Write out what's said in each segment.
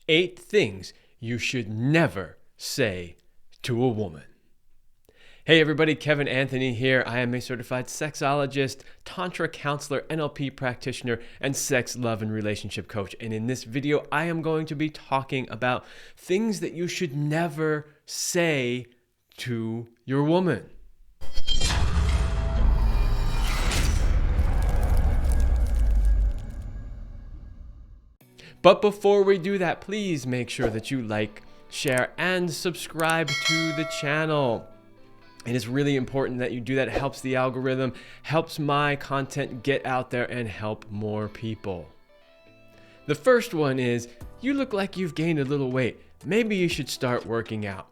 8 things you should never say to a woman. Hey everybody, Kevin Anthony here. I am a certified sexologist, Tantra Counselor, NLP Practitioner, and sex, love, and relationship coach. And in this video, I am going to be talking about things that you should never say to your woman. But before we do that, please make sure that you like, share, and subscribe to the channel. It is really important that you do that. It helps the algorithm, helps my content get out there and help more people. The first one is, you look like you've gained a little weight. Maybe you should start working out.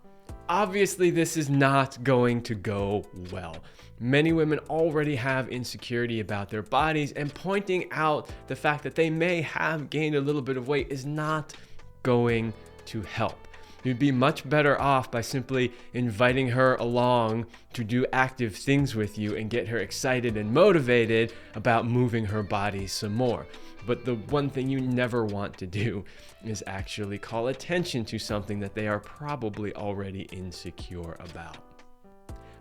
Obviously, this is not going to go well. Many women already have insecurity about their bodies, and pointing out the fact that they may have gained a little bit of weight is not going to help. You'd be much better off by simply inviting her along to do active things with you and get her excited and motivated about moving her body some more. But the one thing you never want to do is actually call attention to something that they are probably already insecure about.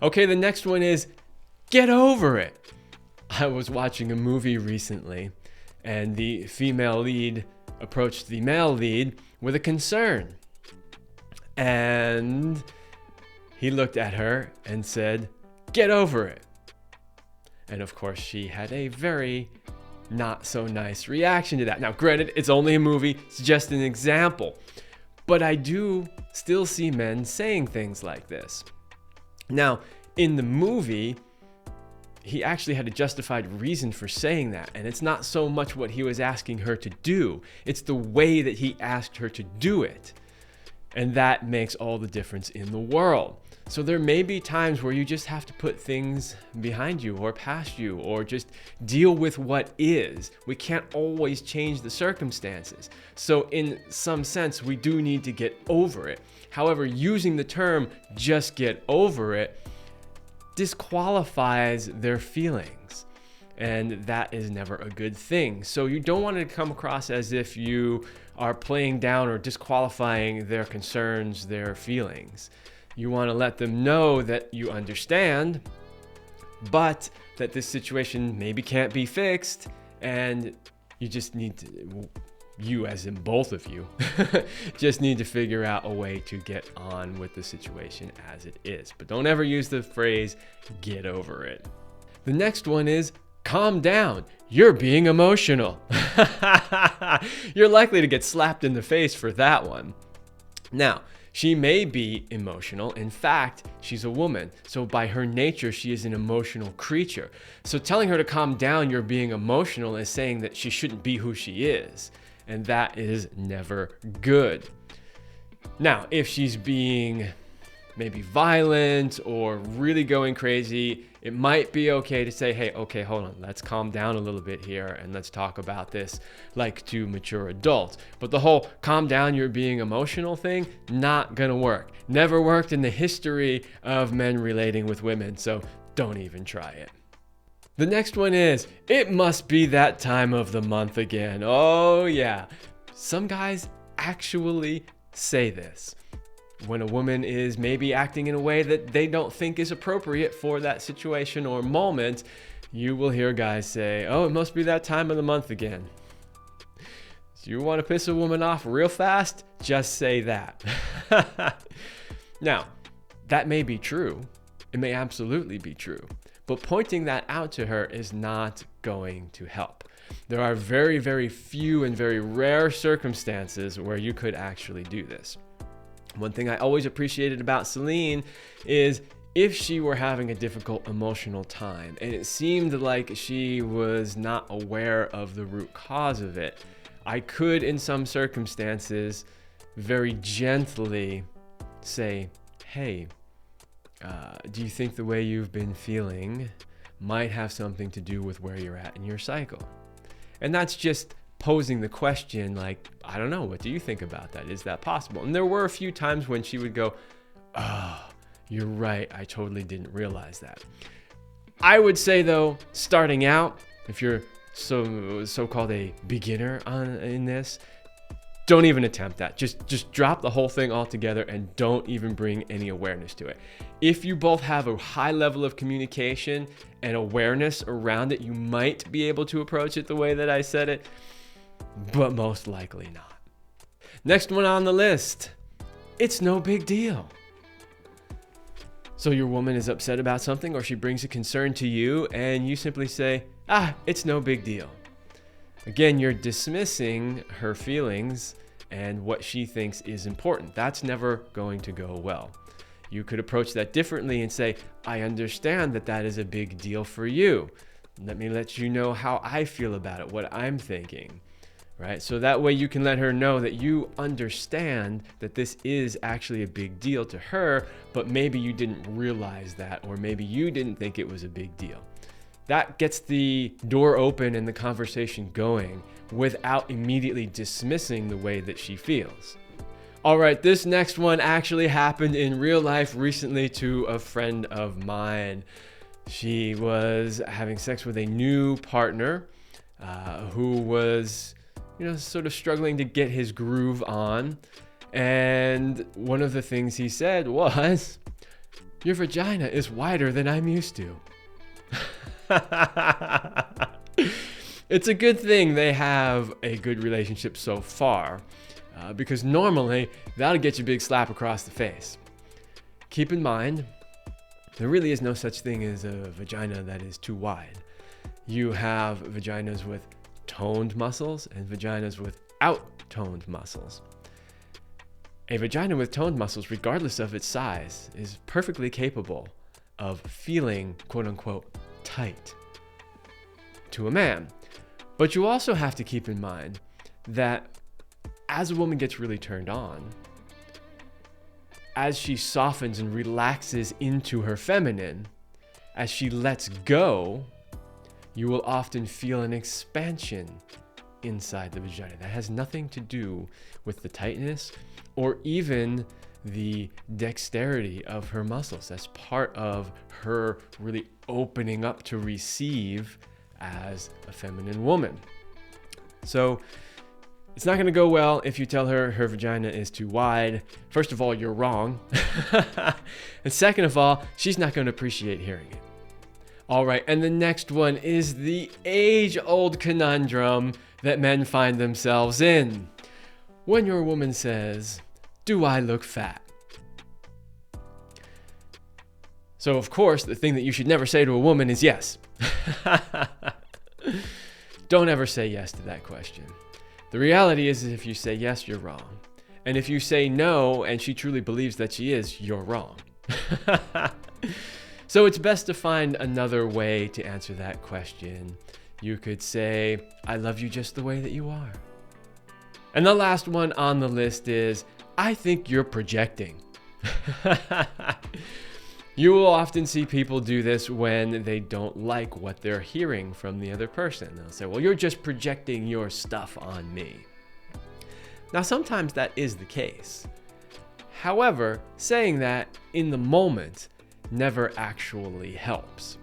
Okay, the next one is, get over it. I was watching a movie recently, and the female lead approached the male lead with a concern. And he looked at her and said, "Get over it." And of course, she had a very not so nice reaction to that. Now, granted, it's only a movie, it's just an example. But I do still see men saying things like this. Now, in the movie, he actually had a justified reason for saying that. And it's not so much what he was asking her to do, it's the way that he asked her to do it. And that makes all the difference in the world. So there may be times where you just have to put things behind you or past you or just deal with what is. We can't always change the circumstances. So in some sense, we do need to get over it. However, using the term "just get over it" disqualifies their feelings. And that is never a good thing. So you don't want it to come across as if you are playing down or disqualifying their concerns, their feelings. You want to let them know that you understand, but that this situation maybe can't be fixed, and you just need to, you as in both of you, just need to figure out a way to get on with the situation as it is. But don't ever use the phrase, "get over it." The next one is, calm down, you're being emotional. You're likely to get slapped in the face for that one. Now, she may be emotional. In fact, she's a woman. So by her nature, she is an emotional creature. So telling her to calm down, you're being emotional, is saying that she shouldn't be who she is. And that is never good. Now, if she's being maybe violent or really going crazy, it might be okay to say, "Hey, okay, hold on, let's calm down a little bit here and let's talk about this like two mature adults." But the whole "calm down, you're being emotional" thing, not gonna work. Never worked in the history of men relating with women, so don't even try it. The next one is, it must be that time of the month again. Oh yeah, some guys actually say this. When a woman is maybe acting in a way that they don't think is appropriate for that situation or moment, you will hear guys say, "Oh, it must be that time of the month again." Do you want to piss a woman off real fast? Just say that. Now, that may be true. It may absolutely be true. But pointing that out to her is not going to help. There are very, very few and very rare circumstances where you could actually do this. One thing I always appreciated about Celine is, if she were having a difficult emotional time and it seemed like she was not aware of the root cause of it, I could, in some circumstances, very gently say, "Hey, do you think the way you've been feeling might have something to do with where you're at in your cycle?" And that's just posing the question, like, "I don't know, what do you think about that? Is that possible?" And there were a few times when she would go, "Oh, you're right, I totally didn't realize that." I would say though, starting out, if you're so-called a beginner in this, don't even attempt that. Just drop the whole thing altogether and don't even bring any awareness to it. If you both have a high level of communication and awareness around it, you might be able to approach it the way that I said it, but most likely not. Next one on the list, it's no big deal. So your woman is upset about something, or she brings a concern to you, and you simply say, it's no big deal. Again, you're dismissing her feelings and what she thinks is important. That's never going to go well. You could approach that differently and say, I understand that that is a big deal for you. Let me let you know how I feel about it, what I'm thinking, right? So that way you can let her know that you understand that this is actually a big deal to her, but maybe you didn't realize that, or maybe you didn't think it was a big deal. That gets the door open and the conversation going without immediately dismissing the way that she feels. All right, this next one actually happened in real life recently to a friend of mine. She was having sex with a new partner who was, sort of struggling to get his groove on. And one of the things he said was, "Your vagina is wider than I'm used to." It's a good thing they have a good relationship so far, because normally that'll get you a big slap across the face. Keep in mind, there really is no such thing as a vagina that is too wide. You have vaginas with toned muscles and vaginas without toned muscles. A vagina with toned muscles, regardless of its size, is perfectly capable of feeling, quote unquote, tight to a man. But you also have to keep in mind that as a woman gets really turned on, as she softens and relaxes into her feminine, as she lets go, you will often feel an expansion inside the vagina. That has nothing to do with the tightness or even the dexterity of her muscles. That's part of her really opening up to receive as a feminine woman. So it's not going to go well if you tell her her vagina is too wide. First of all, you're wrong. And second of all, she's not going to appreciate hearing it. All right, and the next one is the age-old conundrum that men find themselves in. When your woman says, "Do I look fat?" So of course, the thing that you should never say to a woman is yes. Don't ever say yes to that question. The reality is if you say yes, you're wrong. And if you say no, and she truly believes that she is, you're wrong. So it's best to find another way to answer that question. You could say, "I love you just the way that you are." And the last one on the list is, "I think you're projecting." You will often see people do this when they don't like what they're hearing from the other person. They'll say, "Well, you're just projecting your stuff on me." Now, sometimes that is the case. However, saying that in the moment never actually helps.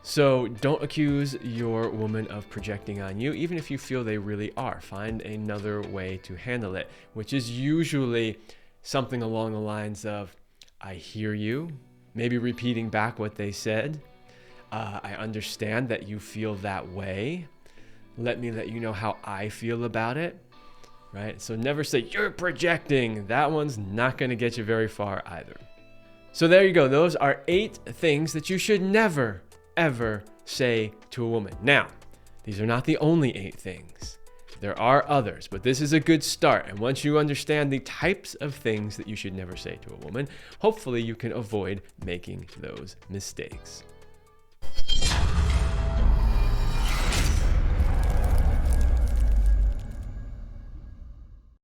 So don't accuse your woman of projecting on you, even if you feel they really are. Find another way to handle it, which is usually something along the lines of, "I hear you," maybe repeating back what they said. "I understand that you feel that way. Let me let you know how I feel about it." Right? So never say, "You're projecting." That one's not going to get you very far either. So there you go. Those are 8 things that you should never, ever say to a woman. Now, these are not the only 8 things. There are others, but this is a good start. And once you understand the types of things that you should never say to a woman, hopefully you can avoid making those mistakes.